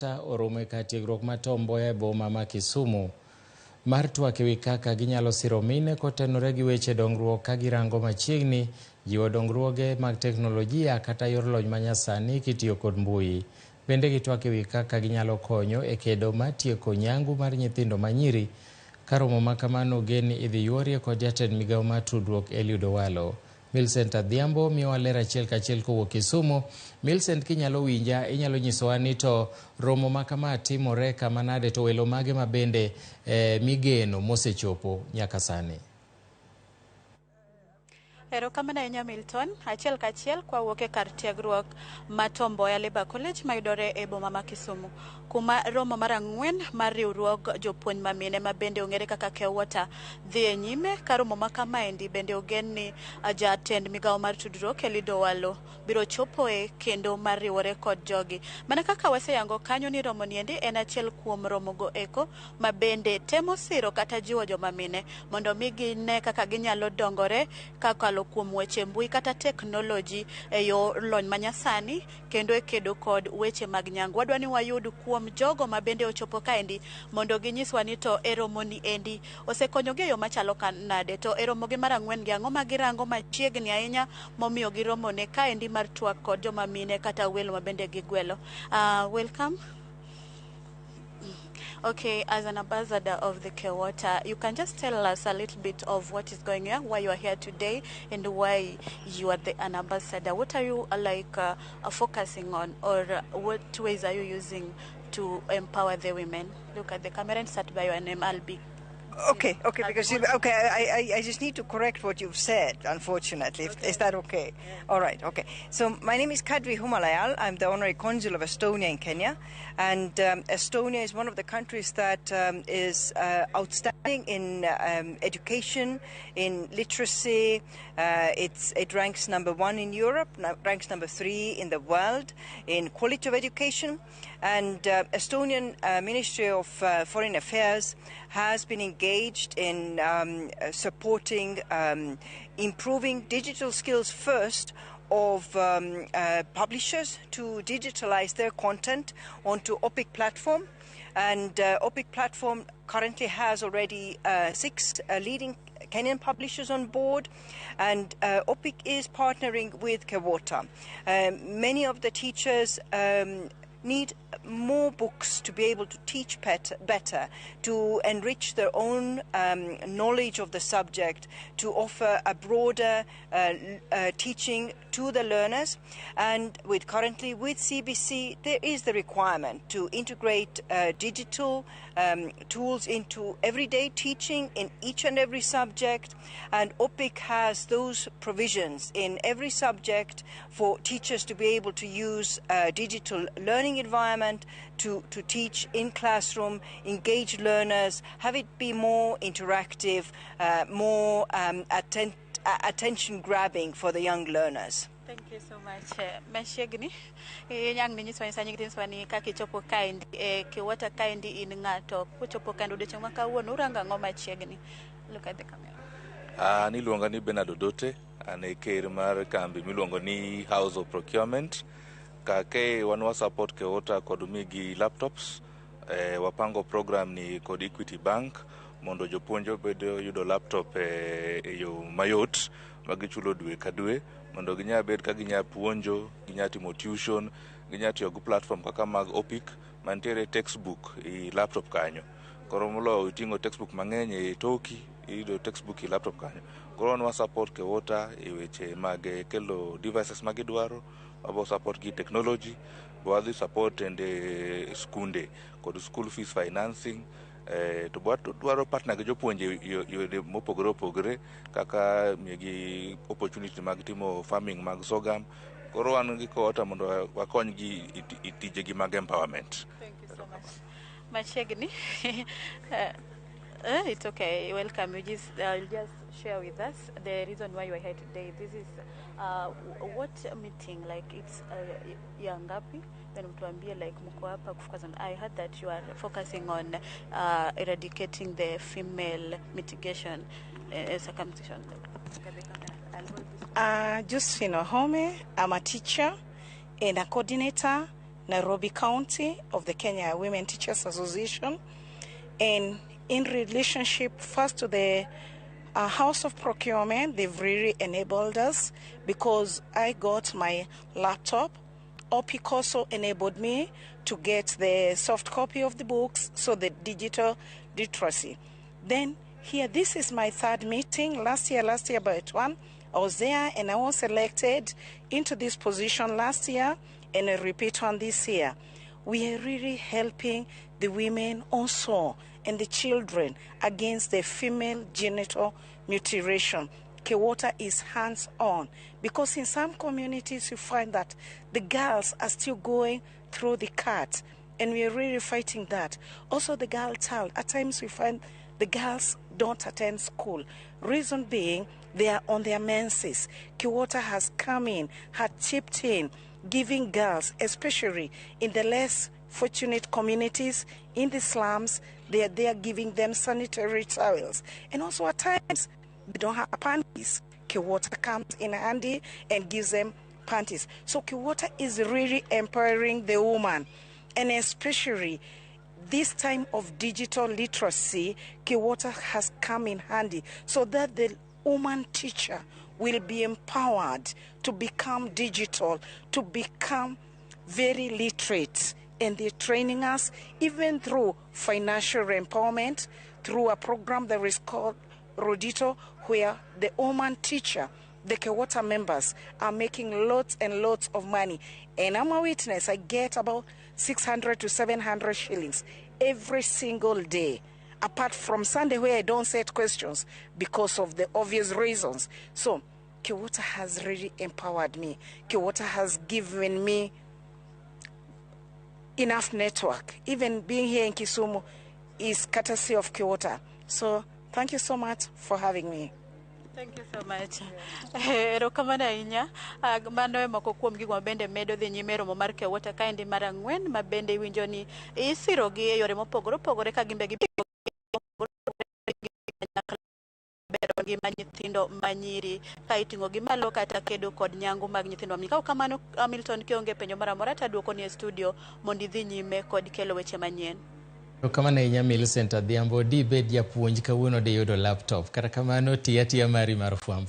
oromo ka tiegruok matombo e boma ma Kisumu mar twak ewi kaka ginyalo siro mine kotenore gi weche dongruok ka girango machiegni jiwo dongruoge mag teknolojia kata yor lony ma nyasani kitiyo kod mbui. Bende gitwak ewi kaka ginyalo konyo e kedo ma tieko nyangu mar nyithindo manyiri. Karomo makamano geni idhi yuorie kod jatend migawo mar tudruok Eliud Owalo. Millicent Adhiambo miyo walera achiel kachiel kowuok Kisumu. Millicent, kinyalo winja, inyalo nyisowa ni to romo makama timore kama nade, to welo mage mabende migeno mosechopo nyaka sani. Erokamano ahinya Milton, achiel kachiel kwa wuok e kar tiegruok matombo ya Labour College mayudore e boma ma Kisumu, kuma romo mar ang'wen mar riwruog jopuonj mamine mabende ong'ere kaka KEWOTA dhi e nyime. Ka romo makamaendi bende ogen ni jatend migawo mar tudruok Eliud Owalo biro chopoe kendo mar riwore kod jogi. Mana kaka waseyango kanyo ni romo niendi en achiel kuom romogo eko mabende temo siro kata jiwo joma mine mondo mi gine kaka ginyalo dongore kakalo kuom weche mbui kata teknoloji e yo lony manyasani kendo e kedo kod weche mag nyangu. Wadwa ni wayud kuom jogo mabende ochopo kaendi mondo ginyiswa ni to e romo ni endi osekonyogi e yo machalo kanade, to e romogi mar ang'wen gi ang'o ma girango machiegni ahinya momiyo giromo ne kaendi mar twak kod joma mine kata welo mabende gigwelo. Welcome. Okay, as an ambassador of the KEWOTA, you can just tell us a little bit of what is going on, why you are here today, and why you are an ambassador. What are you focusing on, or what ways are you using to empower the women? Look at the camera and start by your name. I'll be. Okay, because I just need to correct what you've said, unfortunately. Is that okay? Yeah. All right, okay. So my name is Kadri Humalayal. I'm the Honorary Consul of Estonia in Kenya. And Estonia is one of the countries that is outstanding in education, in literacy. It ranks #1 in Europe, ranks #3 in the world in quality of education. And Estonian Ministry of Foreign Affairs has been engaged in supporting improving digital skills first of publishers to digitalize their content onto OPIC platform. And OPIC platform currently has already 6 leading Kenyan publishers on board, and OPIC is partnering with KEWOTA. Many of the teachers need more books to be able to teach better, to enrich their own knowledge of the subject, to offer a broader teaching to the learners. And currently with CBC, there is the requirement to integrate digital tools into everyday teaching in each and every subject. And OPIC has those provisions in every subject for teachers to be able to use a digital learning environment to teach in classroom, engage learners, have it be more interactive, more attention grabbing for the young learners. Thank you so much. Mashegni, yang ni nyiswa nsanyi kitiswa ni kaki chopo kaindi, KEWOTA kaindi in ngato, kuchopo kaindi udeche mwaka uonu uranga ngoma chiegni. Look at the camera. Niluonga ni Bernardo Dote, ane ker mar kambi miluongo ni House of Procurement. Kake wanwa support KEWOTA kod migi laptops. Wapango program ni kod Equity Bank mondo jopuonjo bedo yudo laptop yo mayot magichulo dwe ka dwe mondo ginya bed ka ginya puonjo, ginya timo tuition, ginya tiyo go platform kaka mag OPIC mantiere textbook i laptop kanyo. Koro mulo itingo textbook mang'eny e toki ido textbook i laptop kanyo. Koro wanwa support KEWOTA e weche mag kelo devices magidwaro, abo support gi technology, wadhi support ende skunde kod school fees financing. To dwaro partner gi jopuonje yode mopogore opogore kaka miyogi opportunity mag timo farming mag sorghum. Koro wan gi KEWOTA mondo wakony gi itije gi mag empowerment. Thank you so much. Mashegni. It's okay. Welcome. You'll just share with us the reason why you are here today. This is what meeting, like it's yangapi? Then mtuambie like mko hapa kufocus on. I heard that you are focusing on eradicating the female mitigation circumcision. Josephine Home. I'm a teacher and a coordinator Nairobi County of the Kenya Women Teachers Association, and in relationship first to the House of Procurement, they've really enabled us because I got my laptop. OPIC also enabled me to get the soft copy of the books, so the digital literacy. Then here, this is my third meeting. Last year about one, I was there and I was selected into this position last year and a repeat one this year. We are really helping the women also and the children against the female genital mutilation. KEWOTA is hands-on because in some communities you find that the girls are still going through the cut, and we are really fighting that. Also the girl child, at times we find the girls don't attend school. Reason being, they are on their menses. KEWOTA has come in, had chipped in, giving girls, especially in the less fortunate communities, in the slums, they are there giving them sanitary towels. And also at times, they don't have panties. KEWOTA comes in handy and gives them panties. So KEWOTA is really empowering the woman, and especially this time of digital literacy, KEWOTA has come in handy so that the woman teacher will be empowered to become digital, to become very literate. And they're training us even through financial empowerment, through a program that is called Rodito, where the woman teacher, the KEWOTA members, are making lots and lots of money. And I'm a witness. I get about 600 to 700 shillings every single day, apart from Sunday where I don't set questions because of the obvious reasons. So KEWOTA has really empowered me. KEWOTA has given me enough network. Even being here in Kisumu is courtesy of KEWOTA. So thank you so much for having me. Thank you so much. Erokamano ahinya. Mano moko kuom gigo mabende medo dhi nyime romo mar KEWOTA kaendi mar ang'wen, mabende iwinjo ni isirogi e yore mopogore opogore ka gimbe bero ngima nyithindo manyiri ka iting'o gi malo kata kedo kod nyangu mag nyithindo manyiri. Ka kamano, Hamilton, kionge penjo moro amora taduoko ni e studio mondo idhi nyime kod kelo weche manyien. Kamano inya Millicent Adhiambo di bed japuonj kawuono de yudo laptop. Kata kamano tiya mari mar fwambo.